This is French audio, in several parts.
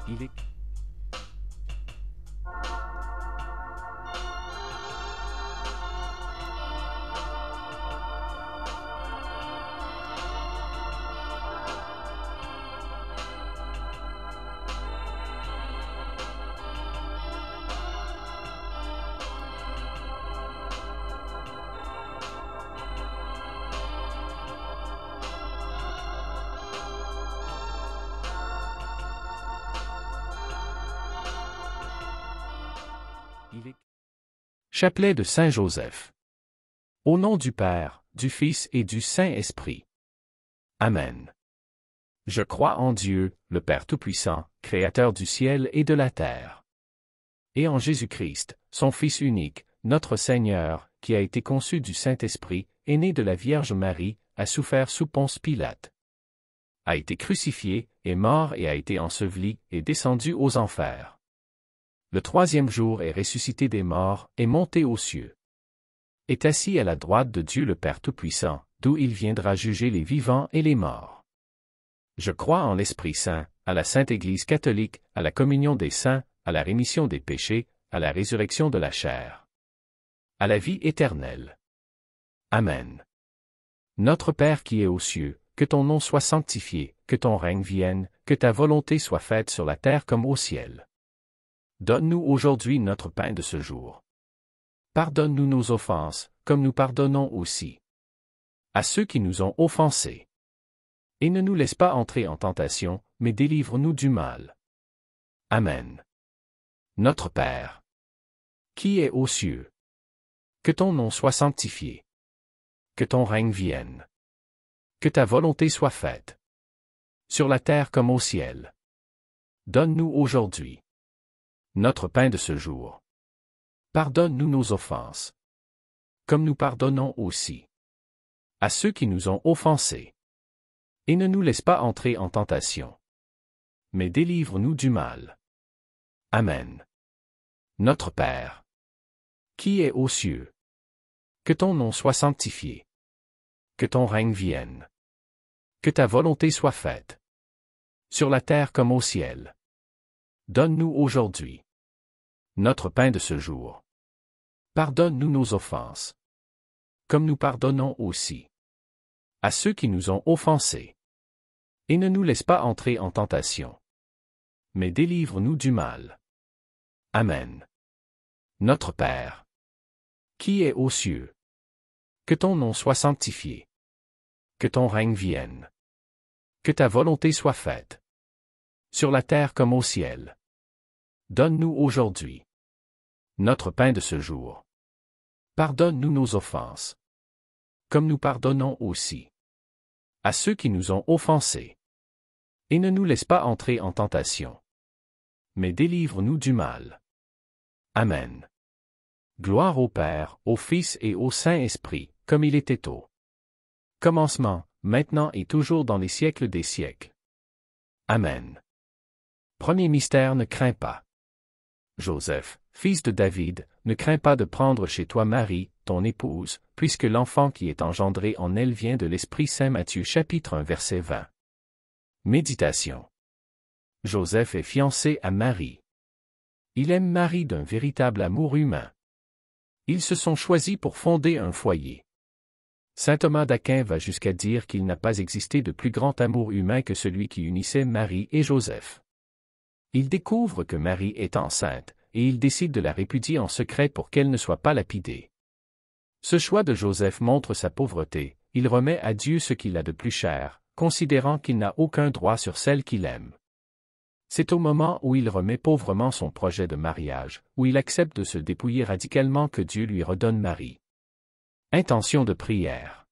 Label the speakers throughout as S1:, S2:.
S1: Il est
S2: Chapelet de Saint Joseph. Au nom du Père, du Fils et du Saint-Esprit. Amen. Je crois en Dieu, le Père Tout-Puissant, Créateur du ciel et de la terre. Et en Jésus-Christ, son Fils unique, notre Seigneur, qui a été conçu du Saint-Esprit, est né de la Vierge Marie, a souffert sous Ponce Pilate, a été crucifié, est mort et a été enseveli, et descendu aux enfers. Le troisième jour est ressuscité des morts, est monté aux cieux. Est assis à la droite de Dieu le Père Tout-Puissant, d'où il viendra juger les vivants et les morts. Je crois en l'Esprit Saint, à la Sainte Église catholique, à la communion des saints, à la rémission des péchés, à la résurrection de la chair, à la vie éternelle. Amen. Notre Père qui es aux cieux, que ton nom soit sanctifié, que ton règne vienne, que ta volonté soit faite sur la terre comme au ciel. Donne-nous aujourd'hui notre pain de ce jour. Pardonne-nous nos offenses, comme nous pardonnons aussi à ceux qui nous ont offensés. Et ne nous laisse pas entrer en tentation, mais délivre-nous du mal. Amen. Notre Père, qui es aux cieux, que ton nom soit sanctifié, que ton règne vienne, que ta volonté soit faite, sur la terre comme au ciel. Donne-nous aujourd'hui notre pain de ce jour. Pardonne-nous nos offenses, comme nous pardonnons aussi à ceux qui nous ont offensés. Et ne nous laisse pas entrer en tentation, mais délivre-nous du mal. Amen. Notre Père, qui es aux cieux, que ton nom soit sanctifié, que ton règne vienne, que ta volonté soit faite, sur la terre comme au ciel. Donne-nous aujourd'hui notre pain de ce jour. Pardonne-nous nos offenses, comme nous pardonnons aussi à ceux qui nous ont offensés. Et ne nous laisse pas entrer en tentation, mais délivre-nous du mal. Amen. Notre Père, qui es aux cieux, que ton nom soit sanctifié, que ton règne vienne, que ta volonté soit faite, sur la terre comme au ciel. Donne-nous aujourd'hui notre pain de ce jour. Pardonne-nous nos offenses, comme nous pardonnons aussi à ceux qui nous ont offensés. Et ne nous laisse pas entrer en tentation, mais délivre-nous du mal. Amen. Gloire au Père, au Fils et au Saint-Esprit, comme il était au commencement, maintenant et toujours dans les siècles des siècles. Amen. Premier mystère, ne crains pas. Joseph, fils de David, ne crains pas de prendre chez toi Marie, ton épouse, puisque l'enfant qui est engendré en elle vient de l'Esprit Saint. Matthieu chapitre 1 verset 20. Méditation. Joseph est fiancé à Marie. Il aime Marie d'un véritable amour humain. Ils se sont choisis pour fonder un foyer. Saint Thomas d'Aquin va jusqu'à dire qu'il n'a pas existé de plus grand amour humain que celui qui unissait Marie et Joseph. Il découvre que Marie est enceinte, et il décide de la répudier en secret pour qu'elle ne soit pas lapidée. Ce choix de Joseph montre sa pauvreté, il remet à Dieu ce qu'il a de plus cher, considérant qu'il n'a aucun droit sur celle qu'il aime. C'est au moment où il remet pauvrement son projet de mariage, où il accepte de se dépouiller radicalement que Dieu lui redonne Marie. Intention de prière.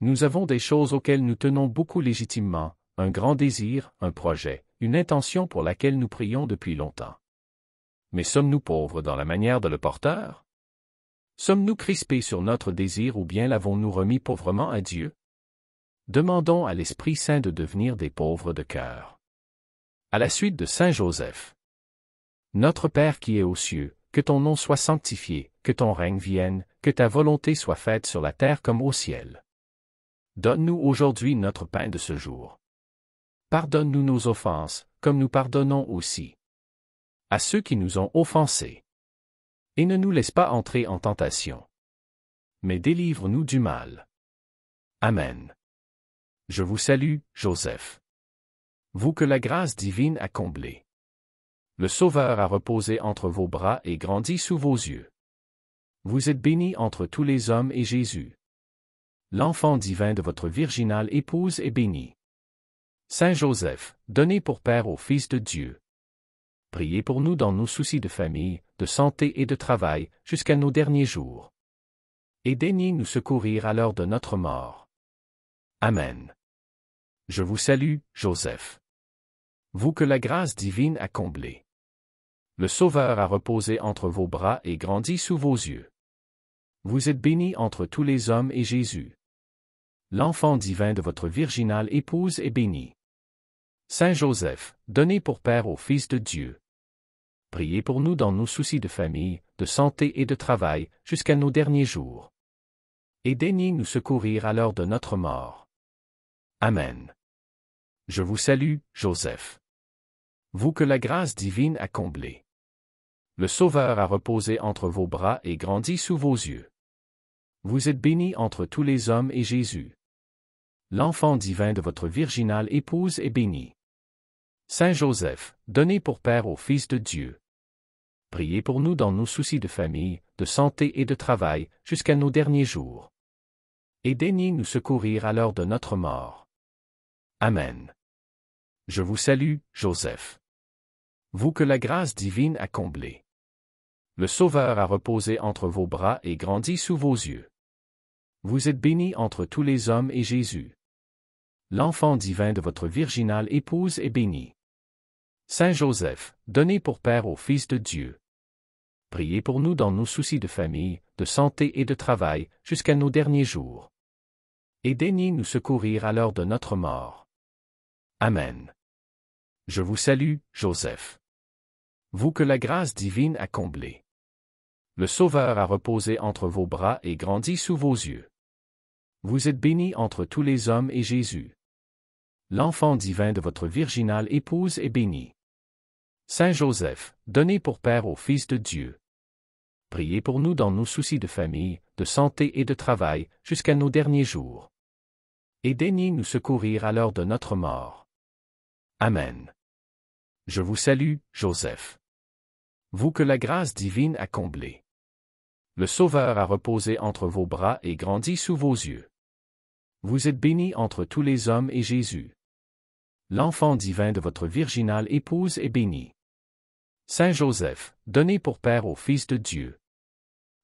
S2: Nous avons des choses auxquelles nous tenons beaucoup légitimement, un grand désir, un projet, une intention pour laquelle nous prions depuis longtemps. Mais sommes-nous pauvres dans la manière de le porteur? Sommes-nous crispés sur notre désir ou bien l'avons-nous remis pauvrement à Dieu? Demandons à l'Esprit Saint de devenir des pauvres de cœur. À la suite de Saint Joseph. Notre Père qui es aux cieux, que ton nom soit sanctifié, que ton règne vienne, que ta volonté soit faite sur la terre comme au ciel. Donne-nous aujourd'hui notre pain de ce jour. Pardonne-nous nos offenses, comme nous pardonnons aussi à ceux qui nous ont offensés. Et ne nous laisse pas entrer en tentation, mais délivre-nous du mal. Amen. Je vous salue, Joseph. Vous que la grâce divine a comblé. Le Sauveur a reposé entre vos bras et grandi sous vos yeux. Vous êtes béni entre tous les hommes et Jésus, l'enfant divin de votre virginale épouse, est béni. Saint Joseph, donné pour Père au Fils de Dieu. Priez pour nous dans nos soucis de famille, de santé et de travail, jusqu'à nos derniers jours. Et daignez nous secourir à l'heure de notre mort. Amen. Je vous salue, Joseph. Vous que la grâce divine a comblé. Le Sauveur a reposé entre vos bras et grandi sous vos yeux. Vous êtes béni entre tous les hommes et Jésus, l'enfant divin de votre virginale épouse, est béni. Saint Joseph, donné pour Père au Fils de Dieu. Priez pour nous dans nos soucis de famille, de santé et de travail, jusqu'à nos derniers jours. Et daignez nous secourir à l'heure de notre mort. Amen. Je vous salue, Joseph. Vous que la grâce divine a comblé. Le Sauveur a reposé entre vos bras et grandi sous vos yeux. Vous êtes béni entre tous les hommes et Jésus, l'enfant divin de votre virginale épouse, est béni. Saint Joseph, donné pour Père au Fils de Dieu. Priez pour nous dans nos soucis de famille, de santé et de travail, jusqu'à nos derniers jours. Et daignez nous secourir à l'heure de notre mort. Amen. Je vous salue, Joseph. Vous que la grâce divine a comblé. Le Sauveur a reposé entre vos bras et grandi sous vos yeux. Vous êtes béni entre tous les hommes et Jésus, l'enfant divin de votre virginale épouse, est béni. Saint Joseph, donné pour Père au Fils de Dieu. Priez pour nous dans nos soucis de famille, de santé et de travail, jusqu'à nos derniers jours. Et daignez nous secourir à l'heure de notre mort. Amen. Je vous salue, Joseph. Vous que la grâce divine a comblé. Le Sauveur a reposé entre vos bras et grandi sous vos yeux. Vous êtes béni entre tous les hommes et Jésus, l'enfant divin de votre virginale épouse, est béni. Saint Joseph, donné pour Père au Fils de Dieu. Priez pour nous dans nos soucis de famille, de santé et de travail, jusqu'à nos derniers jours. Et daignez nous secourir à l'heure de notre mort. Amen. Je vous salue, Joseph. Vous que la grâce divine a comblé. Le Sauveur a reposé entre vos bras et grandi sous vos yeux. Vous êtes béni entre tous les hommes et Jésus, l'enfant divin de votre virginale épouse, est béni. Saint Joseph, donné pour Père au Fils de Dieu.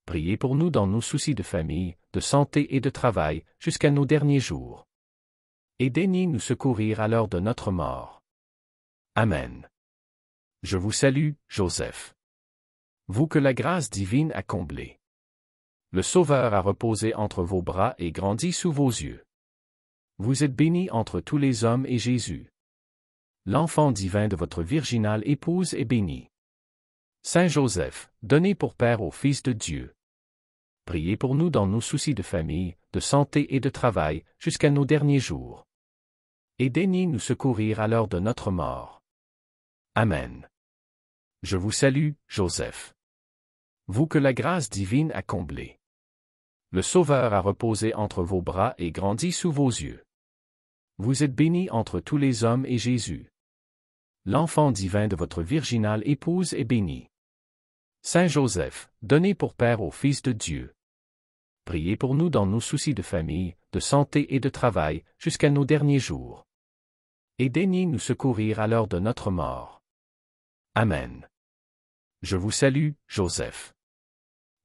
S2: Priez pour nous dans nos soucis de famille, de santé et de travail, jusqu'à nos derniers jours. Et daignez nous secourir à l'heure de notre mort. Amen. Je vous salue, Joseph. Vous que la grâce divine a comblé. Le Sauveur a reposé entre vos bras et grandi sous vos yeux. Vous êtes béni entre tous les hommes et Jésus, l'enfant divin de votre virginale épouse, est béni. Saint Joseph, donné pour Père au Fils de Dieu. Priez pour nous dans nos soucis de famille, de santé et de travail, jusqu'à nos derniers jours. Et daignez nous secourir à l'heure de notre mort. Amen. Je vous salue, Joseph. Vous que la grâce divine a comblé. Le Sauveur a reposé entre vos bras et grandi sous vos yeux. Vous êtes béni entre tous les hommes et Jésus, l'enfant divin de votre virginale épouse, est béni. Saint Joseph, donné pour Père au Fils de Dieu. Priez pour nous dans nos soucis de famille, de santé et de travail, jusqu'à nos derniers jours. Et daignez nous secourir à l'heure de notre mort. Amen. Je vous salue, Joseph.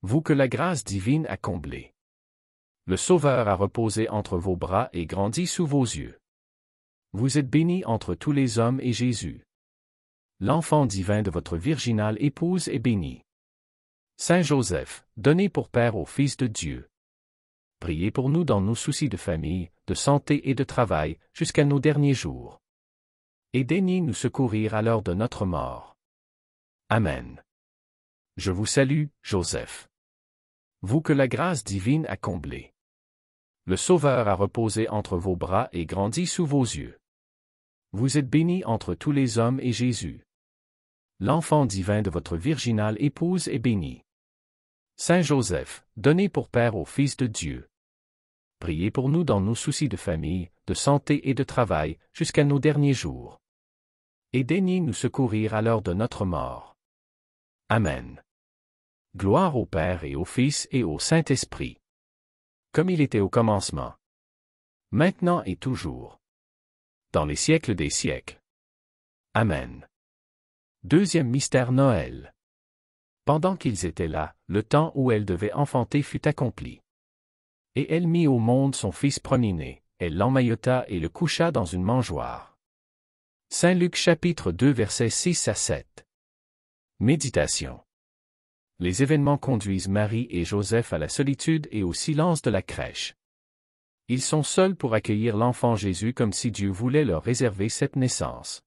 S2: Vous que la grâce divine a comblé. Le Sauveur a reposé entre vos bras et grandi sous vos yeux. Vous êtes béni entre tous les hommes et Jésus, l'enfant divin de votre virginale épouse, est béni. Saint Joseph, donné pour Père au Fils de Dieu. Priez pour nous dans nos soucis de famille, de santé et de travail, jusqu'à nos derniers jours. Et daignez nous secourir à l'heure de notre mort. Amen. Je vous salue, Joseph. Vous que la grâce divine a comblé. Le Sauveur a reposé entre vos bras et grandi sous vos yeux. Vous êtes bénie entre tous les hommes et Jésus, l'enfant divin de votre virginale épouse, est béni. Saint Joseph, donné pour Père au Fils de Dieu, priez pour nous dans nos soucis de famille, de santé et de travail, jusqu'à nos derniers jours. Et daignez nous secourir à l'heure de notre mort. Amen. Gloire au Père et au Fils et au Saint-Esprit, comme il était au commencement, maintenant et toujours, dans les siècles des siècles. Amen. Deuxième mystère Noël. Pendant qu'ils étaient là, le temps où elle devait enfanter fut accompli. Et elle mit au monde son fils premier-né, elle l'emmaillota et le coucha dans une mangeoire. Saint Luc chapitre 2 versets 6 à 7. Méditation. Les événements conduisent Marie et Joseph à la solitude et au silence de la crèche. Ils sont seuls pour accueillir l'enfant Jésus comme si Dieu voulait leur réserver cette naissance.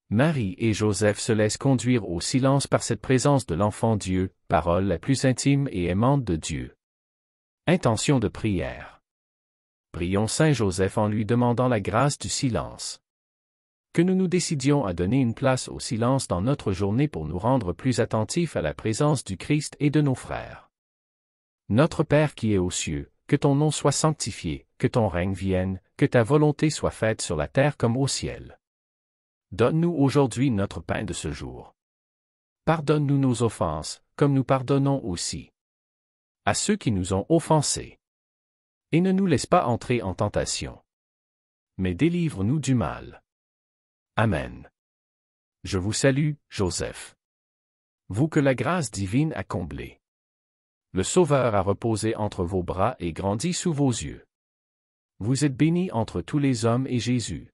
S2: Marie et Joseph se laissent conduire au silence par cette présence de l'enfant Dieu, parole la plus intime et aimante de Dieu. Intention de prière. Prions Saint Joseph en lui demandant la grâce du silence. Que nous nous décidions à donner une place au silence dans notre journée pour nous rendre plus attentifs à la présence du Christ et de nos frères. Notre Père qui es aux cieux, que ton nom soit sanctifié, que ton règne vienne, que ta volonté soit faite sur la terre comme au ciel. Donne-nous aujourd'hui notre pain de ce jour. Pardonne-nous nos offenses, comme nous pardonnons aussi à ceux qui nous ont offensés. Et ne nous laisse pas entrer en tentation, mais délivre-nous du mal. Amen. Je vous salue, Joseph. Vous que la grâce divine a comblé. Le Sauveur a reposé entre vos bras et grandi sous vos yeux. Vous êtes bénie entre tous les hommes et Jésus,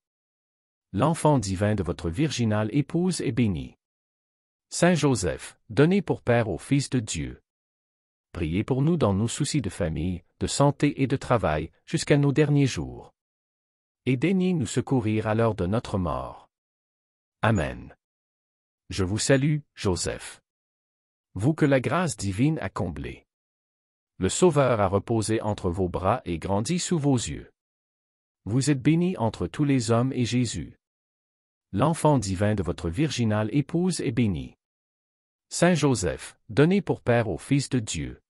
S2: l'enfant divin de votre virginale épouse, est béni. Saint Joseph, donné pour Père au Fils de Dieu, priez pour nous dans nos soucis de famille, de santé et de travail, jusqu'à nos derniers jours. Et daignez nous secourir à l'heure de notre mort. Amen. Je vous salue, Joseph. Vous que la grâce divine a comblé. Le Sauveur a reposé entre vos bras et grandi sous vos yeux. Vous êtes bénie entre tous les hommes et Jésus, l'enfant divin de votre virginale épouse, est béni. Saint Joseph, donné pour Père au Fils de Dieu,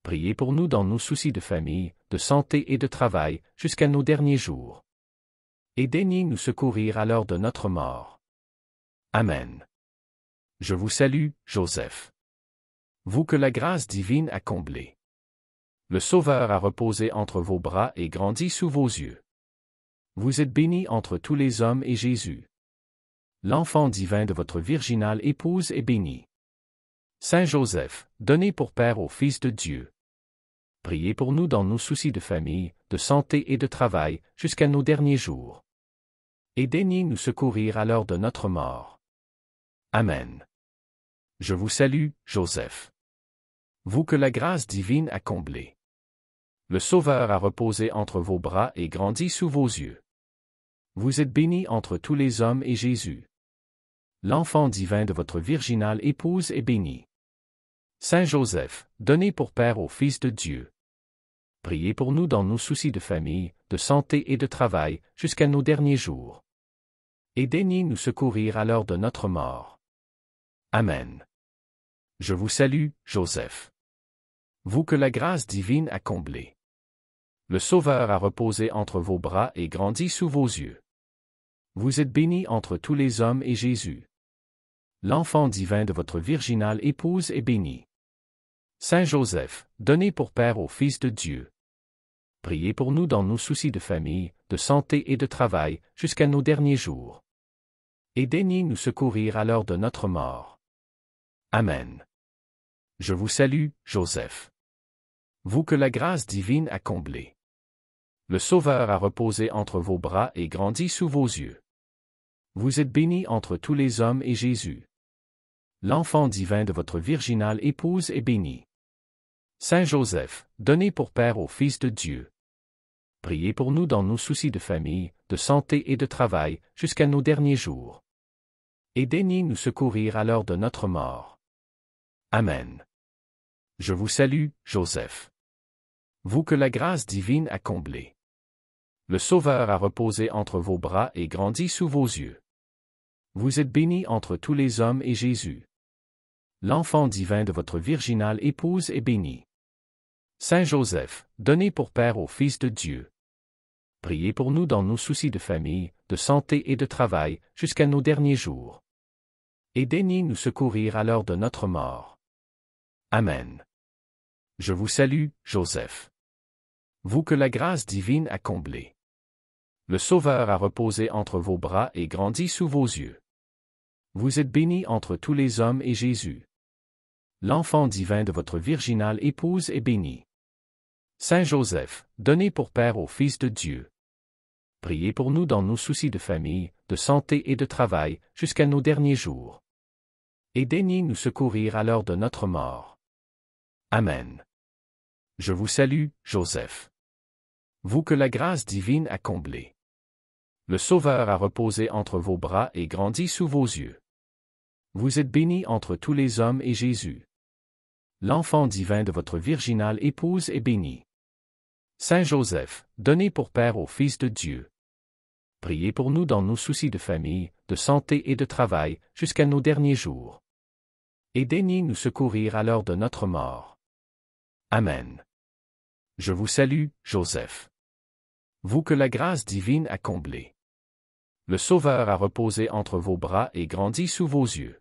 S2: priez pour nous dans nos soucis de famille, de santé et de travail, jusqu'à nos derniers jours. Et daignez nous secourir à l'heure de notre mort. Amen. Je vous salue, Joseph. Vous que la grâce divine a comblé. Le Sauveur a reposé entre vos bras et grandi sous vos yeux. Vous êtes bénie entre tous les hommes et Jésus, l'enfant divin de votre virginale épouse, est béni. Saint Joseph, donné pour Père au Fils de Dieu, priez pour nous dans nos soucis de famille, de santé et de travail, jusqu'à nos derniers jours. Et daignez nous secourir à l'heure de notre mort. Amen. Je vous salue, Joseph. Vous que la grâce divine a comblé. Le Sauveur a reposé entre vos bras et grandi sous vos yeux. Vous êtes bénie entre tous les hommes et Jésus, l'enfant divin de votre virginale épouse, est béni. Saint Joseph, donné pour Père au Fils de Dieu, priez pour nous dans nos soucis de famille, de santé et de travail, jusqu'à nos derniers jours. Et daignez nous secourir à l'heure de notre mort. Amen. Je vous salue, Joseph. Vous que la grâce divine a comblé. Le Sauveur a reposé entre vos bras et grandi sous vos yeux. Vous êtes bénie entre tous les hommes et Jésus, l'enfant divin de votre virginale épouse, est béni. Saint Joseph, donné pour Père au Fils de Dieu, priez pour nous dans nos soucis de famille, de santé et de travail, jusqu'à nos derniers jours. Et daignez nous secourir à l'heure de notre mort. Amen. Je vous salue, Joseph. Vous que la grâce divine a comblé. Le Sauveur a reposé entre vos bras et grandi sous vos yeux. Vous êtes bénie entre tous les hommes et Jésus, l'enfant divin de votre virginale épouse, est béni. Saint Joseph, donné pour Père au Fils de Dieu, priez pour nous dans nos soucis de famille, de santé et de travail, jusqu'à nos derniers jours. Et daignez nous secourir à l'heure de notre mort. Amen. Je vous salue, Joseph. Vous que la grâce divine a comblé. Le Sauveur a reposé entre vos bras et grandi sous vos yeux. Vous êtes béni entre tous les hommes et Jésus, l'enfant divin de votre virginale épouse, est béni. Saint Joseph, donné pour Père au Fils de Dieu, priez pour nous dans nos soucis de famille, de santé et de travail, jusqu'à nos derniers jours. Et daignez nous secourir à l'heure de notre mort. Amen. Je vous salue, Joseph. Vous que la grâce divine a comblé. Le Sauveur a reposé entre vos bras et grandi sous vos yeux. Vous êtes béni entre tous les hommes et Jésus, l'enfant divin de votre virginale épouse, est béni. Saint Joseph, donné pour Père au Fils de Dieu, priez pour nous dans nos soucis de famille, de santé et de travail, jusqu'à nos derniers jours. Et daignez nous secourir à l'heure de notre mort. Amen. Je vous salue, Joseph. Vous que la grâce divine a comblé. Le Sauveur a reposé entre vos bras et grandi sous vos yeux. Vous êtes béni entre tous les hommes et Jésus, l'enfant divin de votre virginale épouse, est béni. Saint Joseph, donné pour Père au Fils de Dieu, priez pour nous dans nos soucis de famille, de santé et de travail, jusqu'à nos derniers jours. Et daignez nous secourir à l'heure de notre mort. Amen. Je vous salue, Joseph. Vous que la grâce divine a comblé. Le Sauveur a reposé entre vos bras et grandi sous vos yeux.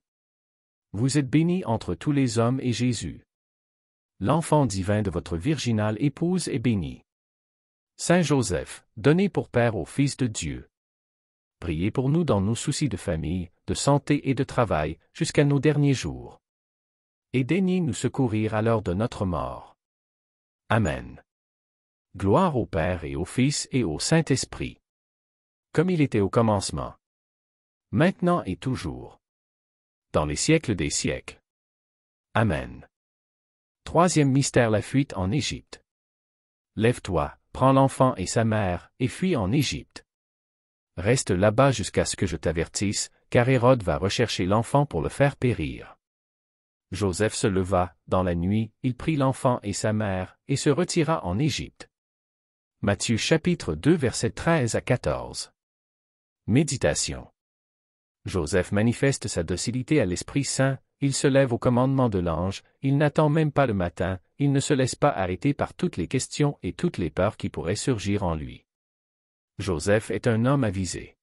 S2: Vous êtes béni entre tous les hommes et Jésus, l'enfant divin de votre virginale épouse, est béni. Saint Joseph, donné pour Père au Fils de Dieu, priez pour nous dans nos soucis de famille, de santé et de travail, jusqu'à nos derniers jours. Et daignez nous secourir à l'heure de notre mort. Amen. Gloire au Père et au Fils et au Saint-Esprit, comme il était au commencement, maintenant et toujours, dans les siècles des siècles. Amen. Troisième mystère, la fuite en Égypte. Lève-toi, prends l'enfant et sa mère, et fuis en Égypte. Reste là-bas jusqu'à ce que je t'avertisse, car Hérode va rechercher l'enfant pour le faire périr. Joseph se leva, dans la nuit, il prit l'enfant et sa mère, et se retira en Égypte. Matthieu chapitre 2 versets 13 à 14. Méditation. Joseph manifeste sa docilité à l'Esprit Saint, il se lève au commandement de l'ange, il n'attend même pas le matin, il ne se laisse pas arrêter par toutes les questions et toutes les peurs qui pourraient surgir en lui. Joseph est un homme avisé.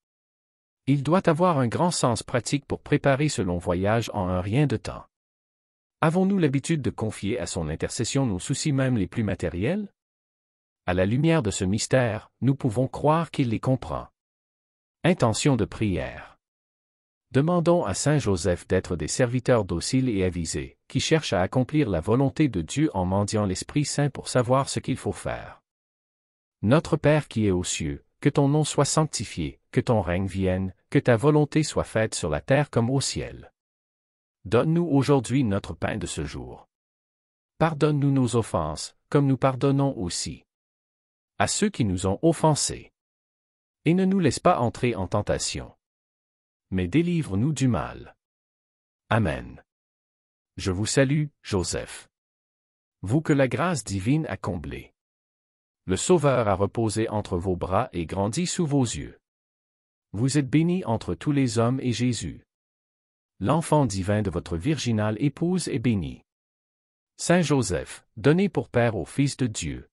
S2: Il doit avoir un grand sens pratique pour préparer ce long voyage en un rien de temps. Avons-nous l'habitude de confier à son intercession nos soucis même les plus matériels? À la lumière de ce mystère, nous pouvons croire qu'il les comprend. Intention de prière. Demandons à Saint Joseph d'être des serviteurs dociles et avisés, qui cherchent à accomplir la volonté de Dieu en mendiant l'Esprit Saint pour savoir ce qu'il faut faire. Notre Père qui es aux cieux, que ton nom soit sanctifié, que ton règne vienne, que ta volonté soit faite sur la terre comme au ciel. Donne-nous aujourd'hui notre pain de ce jour. Pardonne-nous nos offenses, comme nous pardonnons aussi à ceux qui nous ont offensés. Et ne nous laisse pas entrer en tentation, mais délivre-nous du mal. Amen. Je vous salue, Joseph. Vous que la grâce divine a comblé. Le Sauveur a reposé entre vos bras et grandi sous vos yeux. Vous êtes béni entre tous les hommes et Jésus, l'enfant divin de votre virginale épouse, est béni. Saint Joseph, donné pour Père au Fils de Dieu,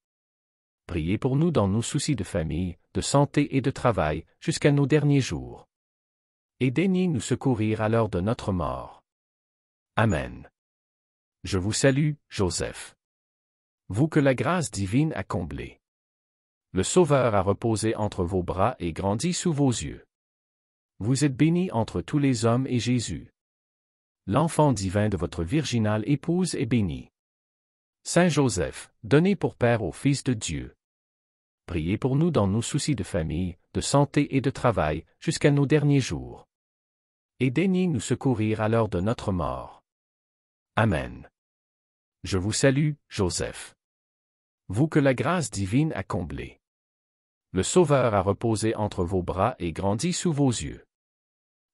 S2: priez pour nous dans nos soucis de famille, de santé et de travail, jusqu'à nos derniers jours. Et daignez nous secourir à l'heure de notre mort. Amen. Je vous salue, Joseph. Vous que la grâce divine a comblé. Le Sauveur a reposé entre vos bras et grandi sous vos yeux. Vous êtes béni entre tous les hommes et Jésus, l'enfant divin de votre virginale épouse, est béni. Saint Joseph, donné pour Père au Fils de Dieu, priez pour nous dans nos soucis de famille, de santé et de travail, jusqu'à nos derniers jours. Et daignez nous secourir à l'heure de notre mort. Amen. Je vous salue, Joseph. Vous que la grâce divine a comblé. Le Sauveur a reposé entre vos bras et grandi sous vos yeux.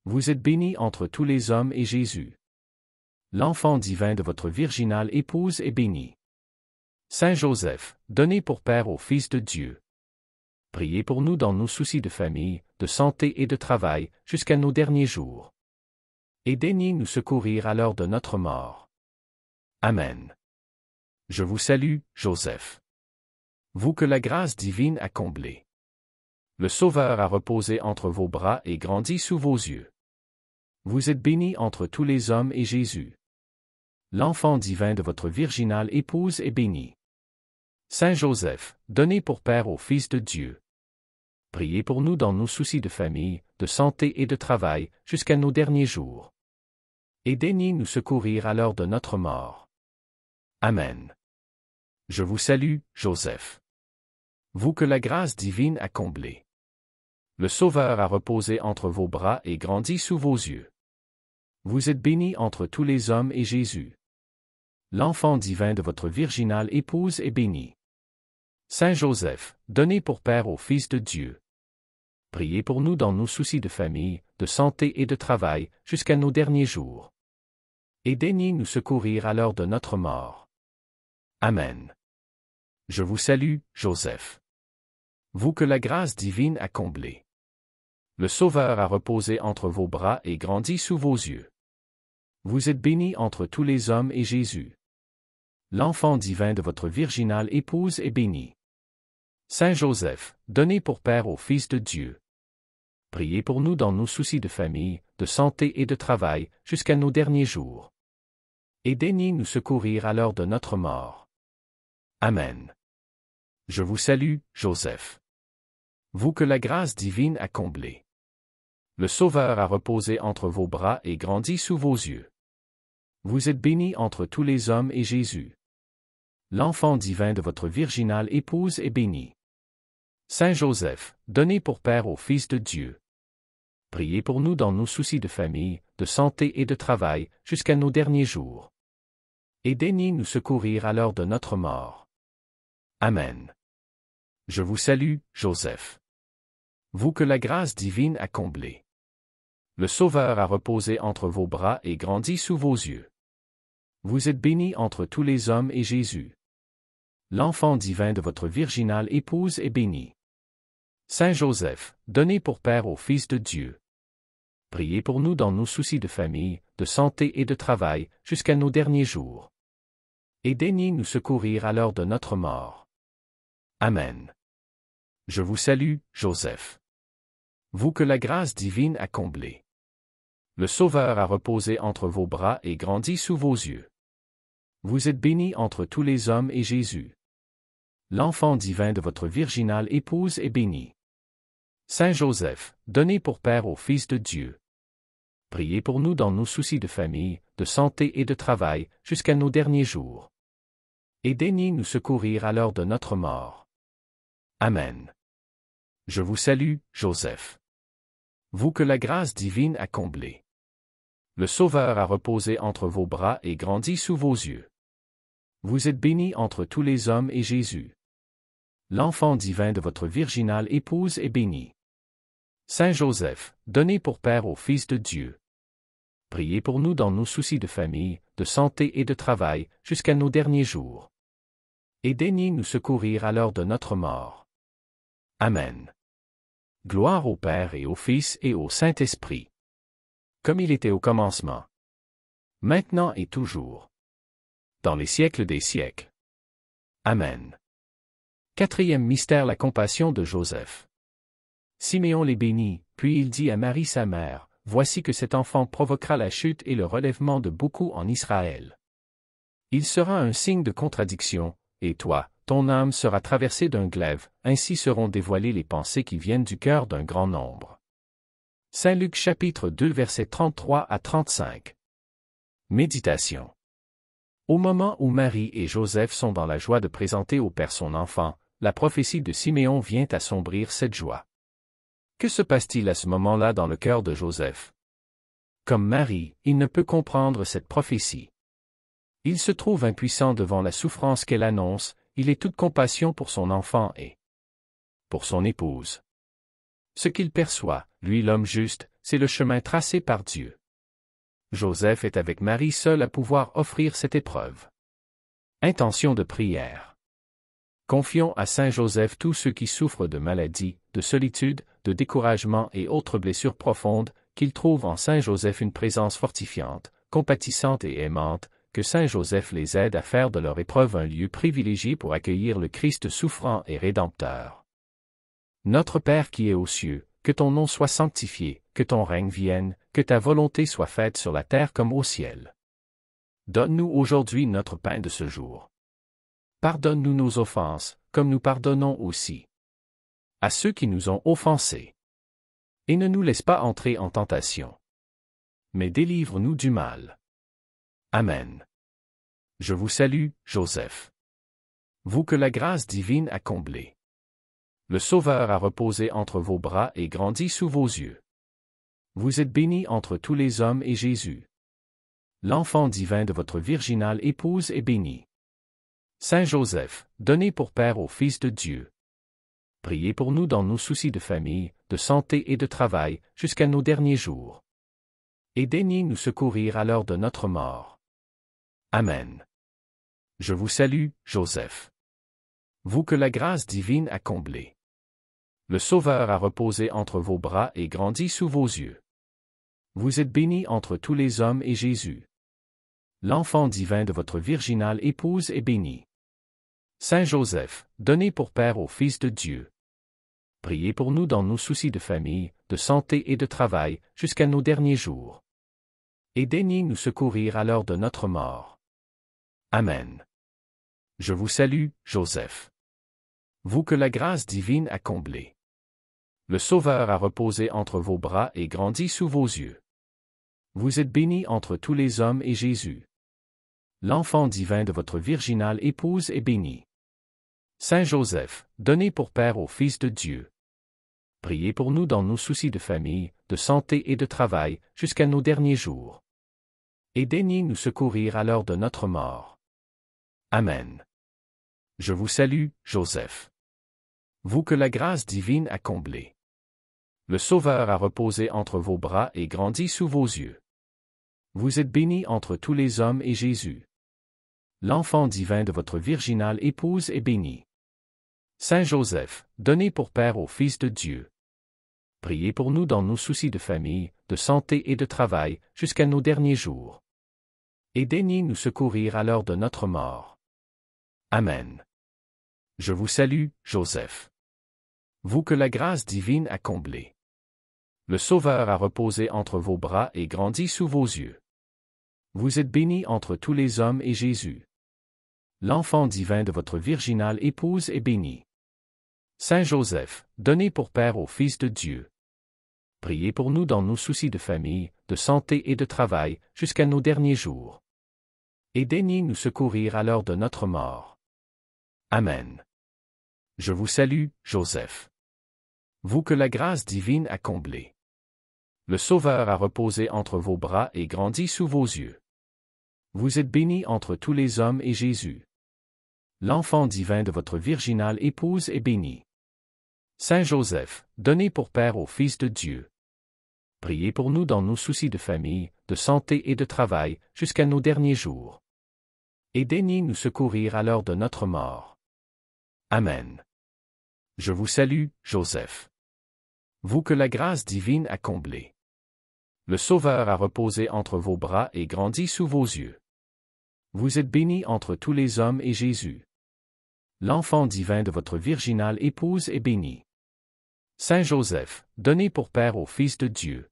S2: Vous êtes béni entre tous les hommes et Jésus, l'enfant divin de votre virginale épouse, est béni. Saint Joseph, donné pour Père au Fils de Dieu, Priez pour nous dans nos soucis de famille, de santé et de travail, jusqu'à nos derniers jours. Et daignez nous secourir à l'heure de notre mort. Amen. Je vous salue, Joseph. Vous que la grâce divine a comblé. Le Sauveur a reposé entre vos bras et grandi sous vos yeux. Vous êtes béni entre tous les hommes et Jésus. L'enfant divin de votre virginale épouse est béni. Saint Joseph, donnez pour Père au Fils de Dieu. Priez pour nous dans nos soucis de famille, de santé et de travail, jusqu'à nos derniers jours. Et daignez nous secourir à l'heure de notre mort. Amen. Je vous salue, Joseph. Vous que la grâce divine a comblé. Le Sauveur a reposé entre vos bras et grandi sous vos yeux. Vous êtes béni entre tous les hommes et Jésus. L'enfant divin de votre virginale épouse est béni. Saint Joseph, donnez pour Père au Fils de Dieu. Priez pour nous dans nos soucis de famille, de santé et de travail, jusqu'à nos derniers jours. Et daignez nous secourir à l'heure de notre mort. Amen. Je vous salue, Joseph. Vous que la grâce divine a comblé. Le Sauveur a reposé entre vos bras et grandi sous vos yeux. Vous êtes béni entre tous les hommes et Jésus. L'enfant divin de votre virginale épouse est béni. Saint Joseph, donnez pour Père au Fils de Dieu. Priez pour nous dans nos soucis de famille, de santé et de travail, jusqu'à nos derniers jours. Et daignez nous secourir à l'heure de notre mort. Amen. Je vous salue, Joseph. Vous que la grâce divine a comblé. Le Sauveur a reposé entre vos bras et grandi sous vos yeux. Vous êtes béni entre tous les hommes et Jésus. L'enfant divin de votre virginale épouse est béni. Saint Joseph, donnez pour Père au Fils de Dieu. Priez pour nous dans nos soucis de famille, de santé et de travail, jusqu'à nos derniers jours. Et daignez nous secourir à l'heure de notre mort. Amen. Je vous salue, Joseph. Vous que la grâce divine a comblé. Le Sauveur a reposé entre vos bras et grandi sous vos yeux. Vous êtes béni entre tous les hommes et Jésus. L'enfant divin de votre virginale épouse est béni. Saint Joseph, donnez pour Père au Fils de Dieu. Priez pour nous dans nos soucis de famille, de santé et de travail, jusqu'à nos derniers jours. Et daignez nous secourir à l'heure de notre mort. Amen. Je vous salue, Joseph. Vous que la grâce divine a comblé. Le Sauveur a reposé entre vos bras et grandi sous vos yeux. Vous êtes béni entre tous les hommes et Jésus. L'enfant divin de votre virginale épouse est béni. Saint Joseph, donnez pour Père au Fils de Dieu. Priez pour nous dans nos soucis de famille, de santé et de travail, jusqu'à nos derniers jours. Et daignez nous secourir à l'heure de notre mort. Amen. Je vous salue, Joseph. Vous que la grâce divine a comblé. Le Sauveur a reposé entre vos bras et grandi sous vos yeux. Vous êtes béni entre tous les hommes et Jésus. L'enfant divin de votre virginale épouse est béni. Saint Joseph, donnez pour Père au Fils de Dieu. Priez pour nous dans nos soucis de famille, de santé et de travail, jusqu'à nos derniers jours. Et daignez nous secourir à l'heure de notre mort. Amen. Gloire au Père et au Fils et au Saint-Esprit. Comme il était au commencement. Maintenant et toujours. Dans les siècles des siècles. Amen. Quatrième mystère, la compassion de Joseph. Siméon les bénit, puis il dit à Marie sa mère, « Voici que cet enfant provoquera la chute et le relèvement de beaucoup en Israël. Il sera un signe de contradiction, et toi, ton âme sera traversée d'un glaive, ainsi seront dévoilées les pensées qui viennent du cœur d'un grand nombre. » Saint Luc chapitre 2 versets 33 à 35. Méditation. Au moment où Marie et Joseph sont dans la joie de présenter au Père son enfant, la prophétie de Siméon vient assombrir cette joie. Que se passe-t-il à ce moment-là dans le cœur de Joseph? Comme Marie, il ne peut comprendre cette prophétie. Il se trouve impuissant devant la souffrance qu'elle annonce, il est toute compassion pour son enfant et pour son épouse. Ce qu'il perçoit, lui l'homme juste, c'est le chemin tracé par Dieu. Joseph est avec Marie seul à pouvoir offrir cette épreuve. Intention de prière. Confions à Saint Joseph tous ceux qui souffrent de maladies, de solitude, de découragement et autres blessures profondes, qu'ils trouvent en Saint Joseph une présence fortifiante, compatissante et aimante, que Saint Joseph les aide à faire de leur épreuve un lieu privilégié pour accueillir le Christ souffrant et rédempteur. Notre Père qui es aux cieux, que ton nom soit sanctifié, que ton règne vienne, que ta volonté soit faite sur la terre comme au ciel. Donne-nous aujourd'hui notre pain de ce jour. Pardonne-nous nos offenses, comme nous pardonnons aussi à ceux qui nous ont offensés. Et ne nous laisse pas entrer en tentation, mais délivre-nous du mal. Amen. Je vous salue, Joseph. Vous que la grâce divine a comblé. Le Sauveur a reposé entre vos bras et grandi sous vos yeux. Vous êtes béni entre tous les hommes et Jésus, l'enfant divin de votre virginale épouse, est béni. Saint Joseph, donné pour Père au Fils de Dieu, priez pour nous dans nos soucis de famille, de santé et de travail, jusqu'à nos derniers jours. Et daignez nous secourir à l'heure de notre mort. Amen. Je vous salue, Joseph. Vous que la grâce divine a comblé. Le Sauveur a reposé entre vos bras et grandi sous vos yeux. Vous êtes béni entre tous les hommes et Jésus, l'enfant divin de votre virginale épouse, est béni. Saint Joseph, donné pour Père au Fils de Dieu, priez pour nous dans nos soucis de famille, de santé et de travail, jusqu'à nos derniers jours. Et daignez nous secourir à l'heure de notre mort. Amen. Je vous salue, Joseph. Vous que la grâce divine a comblé. Le Sauveur a reposé entre vos bras et grandi sous vos yeux. Vous êtes béni entre tous les hommes et Jésus, l'enfant divin de votre virginale épouse, est béni. Saint Joseph, donné pour Père au Fils de Dieu, priez pour nous dans nos soucis de famille, de santé et de travail, jusqu'à nos derniers jours. Et daignez nous secourir à l'heure de notre mort. Amen. Je vous salue, Joseph. Vous que la grâce divine a comblé. Le Sauveur a reposé entre vos bras et grandi sous vos yeux. Vous êtes béni entre tous les hommes et Jésus, l'enfant divin de votre virginale épouse, est béni. Saint Joseph, donné pour Père au Fils de Dieu, priez pour nous dans nos soucis de famille, de santé et de travail, jusqu'à nos derniers jours. Et daignez nous secourir à l'heure de notre mort. Amen. Je vous salue, Joseph. Vous que la grâce divine a comblé. Le Sauveur a reposé entre vos bras et grandi sous vos yeux. Vous êtes béni entre tous les hommes et Jésus, l'enfant divin de votre virginale épouse, est béni. Saint Joseph, donné pour Père au Fils de Dieu, priez pour nous dans nos soucis de famille, de santé et de travail, jusqu'à nos derniers jours. Et daignez nous secourir à l'heure de notre mort. Amen. Je vous salue, Joseph. Vous que la grâce divine a comblé. Le Sauveur a reposé entre vos bras et grandi sous vos yeux. Vous êtes béni entre tous les hommes et Jésus, l'enfant divin de votre virginale épouse, est béni. Saint Joseph, donné pour Père au Fils de Dieu, priez pour nous dans nos soucis de famille, de santé et de travail, jusqu'à nos derniers jours. Et daignez nous secourir à l'heure de notre mort. Amen. Je vous salue, Joseph. Vous que la grâce divine a comblé. Le Sauveur a reposé entre vos bras et grandi sous vos yeux. Vous êtes béni entre tous les hommes et Jésus, l'enfant divin de votre virginale épouse, est béni. Saint Joseph, donné pour Père au Fils de Dieu,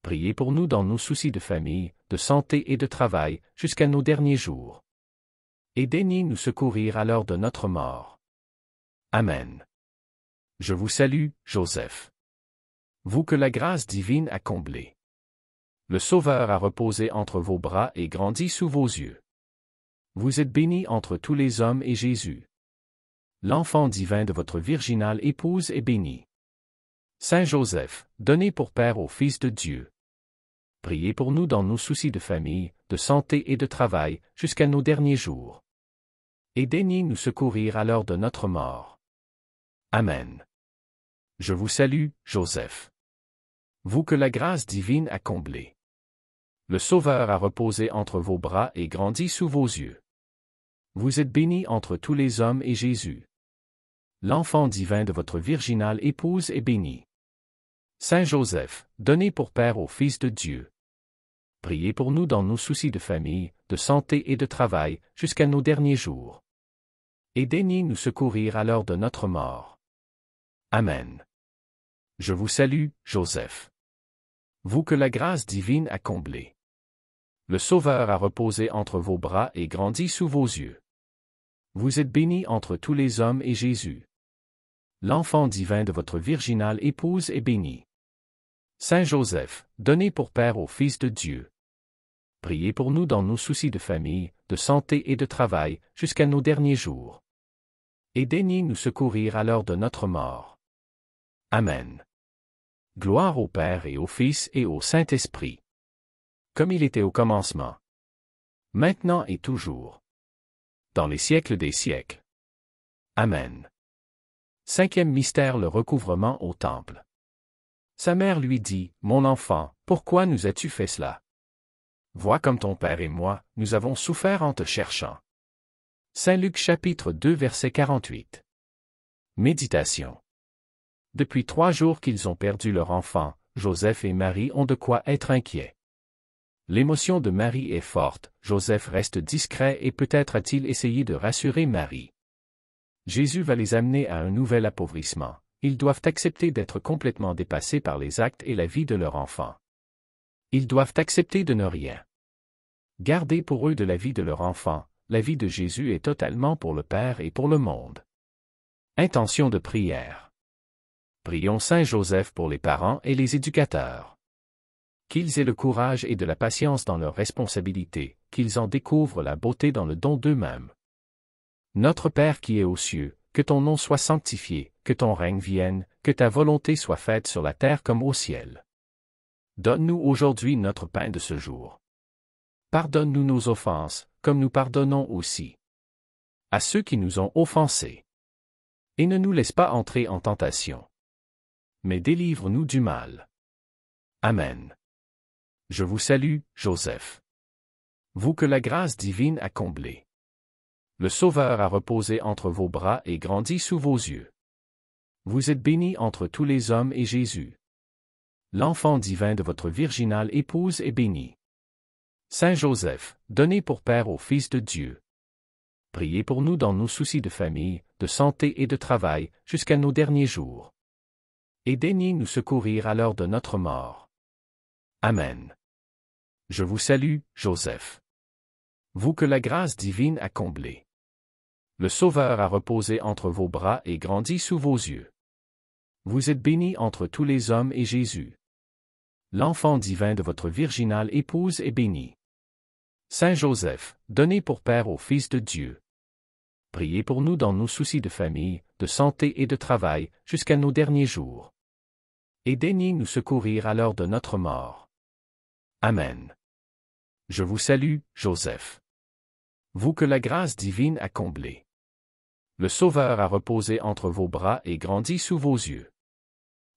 S2: priez pour nous dans nos soucis de famille, de santé et de travail, jusqu'à nos derniers jours. Et daignez nous secourir à l'heure de notre mort. Amen. Je vous salue, Joseph. Vous que la grâce divine a comblé. Le Sauveur a reposé entre vos bras et grandi sous vos yeux. Vous êtes béni entre tous les hommes et Jésus, l'enfant divin de votre virginale épouse, est béni. Saint Joseph, donné pour Père au Fils de Dieu, priez pour nous dans nos soucis de famille, de santé et de travail, jusqu'à nos derniers jours. Et daignez nous secourir à l'heure de notre mort. Amen. Je vous salue, Joseph. Vous que la grâce divine a comblé. Le Sauveur a reposé entre vos bras et grandi sous vos yeux. Vous êtes bénie entre tous les hommes et Jésus. L'enfant divin de votre virginale épouse est béni. Saint Joseph, donné pour Père au Fils de Dieu. Priez pour nous dans nos soucis de famille, de santé et de travail, jusqu'à nos derniers jours. Et daignez nous secourir à l'heure de notre mort. Amen. Je vous salue, Joseph. Vous que la grâce divine a comblé. Le Sauveur a reposé entre vos bras et grandi sous vos yeux. Vous êtes béni entre tous les hommes et Jésus. L'enfant divin de votre virginale épouse est béni. Saint Joseph, donné pour Père au Fils de Dieu. Priez pour nous dans nos soucis de famille, de santé et de travail, jusqu'à nos derniers jours. Et daignez nous secourir à l'heure de notre mort. Amen. Gloire au Père et au Fils et au Saint-Esprit. Comme il était au commencement. Maintenant et toujours. Dans les siècles des siècles. Amen. Cinquième mystère, le recouvrement au temple. Sa mère lui dit, « Mon enfant, pourquoi nous as-tu fait cela? Vois comme ton père et moi, nous avons souffert en te cherchant. » Saint Luc chapitre 2 verset 48. Méditation. Depuis 3 jours qu'ils ont perdu leur enfant, Joseph et Marie ont de quoi être inquiets. L'émotion de Marie est forte, Joseph reste discret et peut-être a-t-il essayé de rassurer Marie. Jésus va les amener à un nouvel appauvrissement. Ils doivent accepter d'être complètement dépassés par les actes et la vie de leur enfant. Ils doivent accepter de ne rien garder pour eux de la vie de leur enfant. La vie de Jésus est totalement pour le Père et pour le monde. Intention de prière. Prions Saint Joseph pour les parents et les éducateurs. Qu'ils aient le courage et de la patience dans leurs responsabilités, qu'ils en découvrent la beauté dans le don d'eux-mêmes. Notre Père qui es aux cieux, que ton nom soit sanctifié, que ton règne vienne, que ta volonté soit faite sur la terre comme au ciel. Donne-nous aujourd'hui notre pain de ce jour. Pardonne-nous nos offenses, comme nous pardonnons aussi à ceux qui nous ont offensés. Et ne nous laisse pas entrer en tentation, mais délivre-nous du mal. Amen. Je vous salue, Joseph. Vous que la grâce divine a comblé. Le Sauveur a reposé entre vos bras et grandi sous vos yeux. Vous êtes béni entre tous les hommes et Jésus. L'enfant divin de votre virginale épouse est béni. Saint Joseph, donné pour Père au Fils de Dieu. Priez pour nous dans nos soucis de famille, de santé et de travail, jusqu'à nos derniers jours. Et daignez nous secourir à l'heure de notre mort. Amen. Je vous salue, Joseph. Vous que la grâce divine a comblé. Le Sauveur a reposé entre vos bras et grandi sous vos yeux. Vous êtes béni entre tous les hommes et Jésus. L'enfant divin de votre virginale épouse est béni. Saint Joseph, donné pour Père au Fils de Dieu. Priez pour nous dans nos soucis de famille, de santé et de travail, jusqu'à nos derniers jours. Et daignez nous secourir à l'heure de notre mort. Amen. Je vous salue, Joseph. Vous que la grâce divine a comblé. Le Sauveur a reposé entre vos bras et grandi sous vos yeux.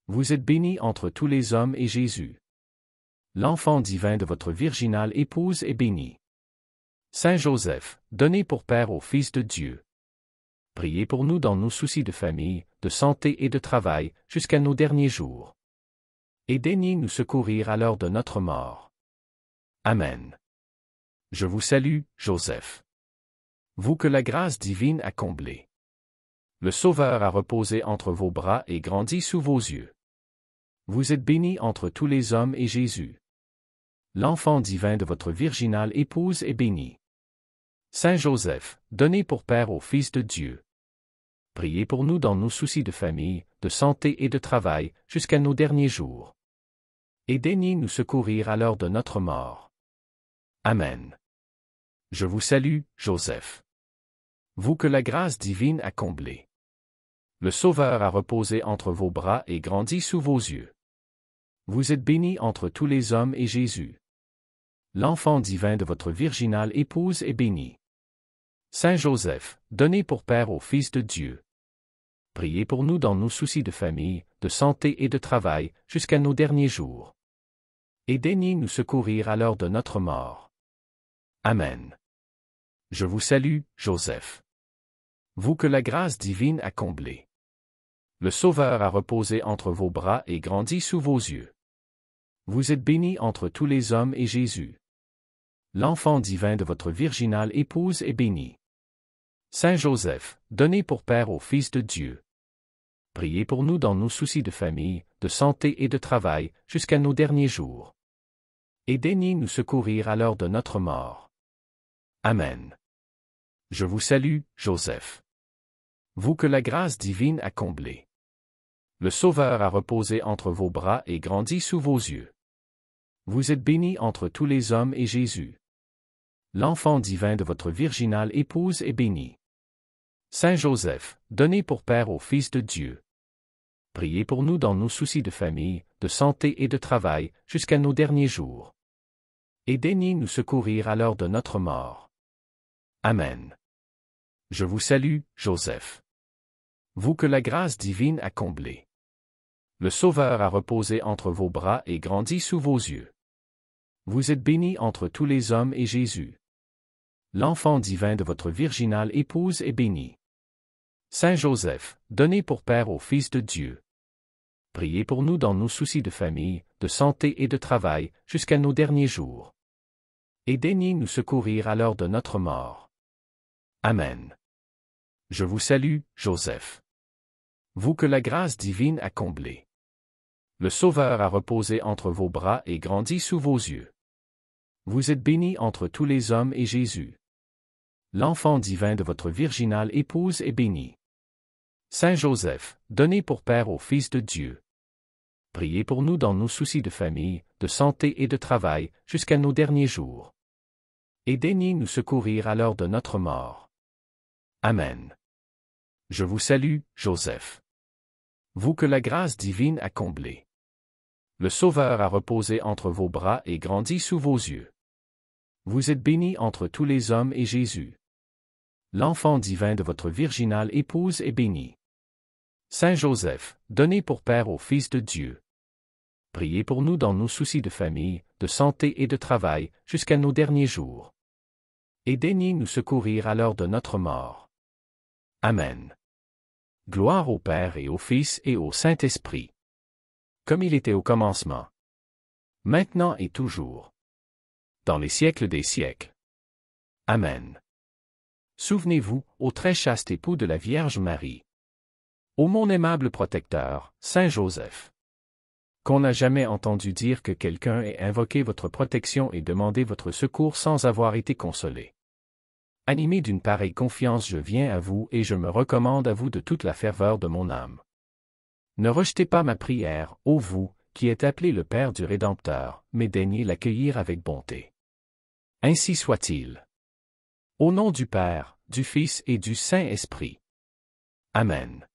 S2: Vous êtes béni entre tous les hommes et Jésus. L'enfant divin de votre virginale épouse est béni. Saint Joseph, donné pour Père au Fils de Dieu. Priez pour nous dans nos soucis de famille, de santé et de travail, jusqu'à nos derniers jours. Et daignez nous secourir à l'heure de notre mort. Amen. Je vous salue, Joseph. Vous que la grâce divine a comblé. Le Sauveur a reposé entre vos bras et grandi sous vos yeux. Vous êtes béni entre tous les hommes et Jésus. L'enfant divin de votre virginale épouse est béni. Saint Joseph, donné pour Père au Fils de Dieu. Priez pour nous dans nos soucis de famille, de santé et de travail, jusqu'à nos derniers jours. Et daignez nous secourir à l'heure de notre mort. Amen. Je vous salue, Joseph. Vous que la grâce divine a comblé. Le Sauveur a reposé entre vos bras et grandi sous vos yeux. Vous êtes béni entre tous les hommes et Jésus. L'enfant divin de votre virginale épouse est béni. Saint Joseph, donné pour Père au Fils de Dieu. Priez pour nous dans nos soucis de famille, de santé et de travail, jusqu'à nos derniers jours. Et daignez nous secourir à l'heure de notre mort. Amen. Je vous salue, Joseph. Vous que la grâce divine a comblé. Le Sauveur a reposé entre vos bras et grandi sous vos yeux. Vous êtes béni entre tous les hommes et Jésus. L'enfant divin de votre virginale épouse est béni. Saint Joseph, donné pour Père au Fils de Dieu. Priez pour nous dans nos soucis de famille, de santé et de travail, jusqu'à nos derniers jours. Et daignez nous secourir à l'heure de notre mort. Amen. Je vous salue, Joseph. Vous que la grâce divine a comblé. Le Sauveur a reposé entre vos bras et grandi sous vos yeux. Vous êtes béni entre tous les hommes et Jésus. L'enfant divin de votre virginale épouse est béni. Saint Joseph, donné pour Père au Fils de Dieu. Priez pour nous dans nos soucis de famille, de santé et de travail, jusqu'à nos derniers jours. Et daignez nous secourir à l'heure de notre mort. Amen. Je vous salue, Joseph. Vous que la grâce divine a comblé. Le Sauveur a reposé entre vos bras et grandi sous vos yeux. Vous êtes béni entre tous les hommes et Jésus. L'enfant divin de votre virginale épouse est béni. Saint Joseph, donné pour Père au Fils de Dieu. Priez pour nous dans nos soucis de famille, de santé et de travail, jusqu'à nos derniers jours. Et daignez nous secourir à l'heure de notre mort. Amen. Je vous salue, Joseph. Vous que la grâce divine a comblé. Le Sauveur a reposé entre vos bras et grandi sous vos yeux. Vous êtes béni entre tous les hommes et Jésus. L'enfant divin de votre virginale épouse est béni. Saint Joseph, donné pour Père au Fils de Dieu. Priez pour nous dans nos soucis de famille, de santé et de travail, jusqu'à nos derniers jours. Et daignez nous secourir à l'heure de notre mort. Amen. Je vous salue, Joseph. Vous que la grâce divine a comblé. Le Sauveur a reposé entre vos bras et grandi sous vos yeux. Vous êtes béni entre tous les hommes et Jésus. L'enfant divin de votre virginale épouse est béni. Saint Joseph, donné pour Père au Fils de Dieu. Priez pour nous dans nos soucis de famille, de santé et de travail, jusqu'à nos derniers jours. Et daignez nous secourir à l'heure de notre mort. Amen. Gloire au Père et au Fils et au Saint-Esprit. Comme il était au commencement. Maintenant et toujours. Dans les siècles des siècles. Amen. Souvenez-vous, ô très chaste époux de la Vierge Marie. Ô mon aimable protecteur, Saint Joseph. Qu'on n'a jamais entendu dire que quelqu'un ait invoqué votre protection et demandé votre secours sans avoir été consolé. Animé d'une pareille confiance, je viens à vous et je me recommande à vous de toute la ferveur de mon âme. Ne rejetez pas ma prière, ô vous, qui êtes appelé le Père du Rédempteur, mais daignez l'accueillir avec bonté. Ainsi soit-il. Au nom du Père, du Fils et du Saint-Esprit. Amen.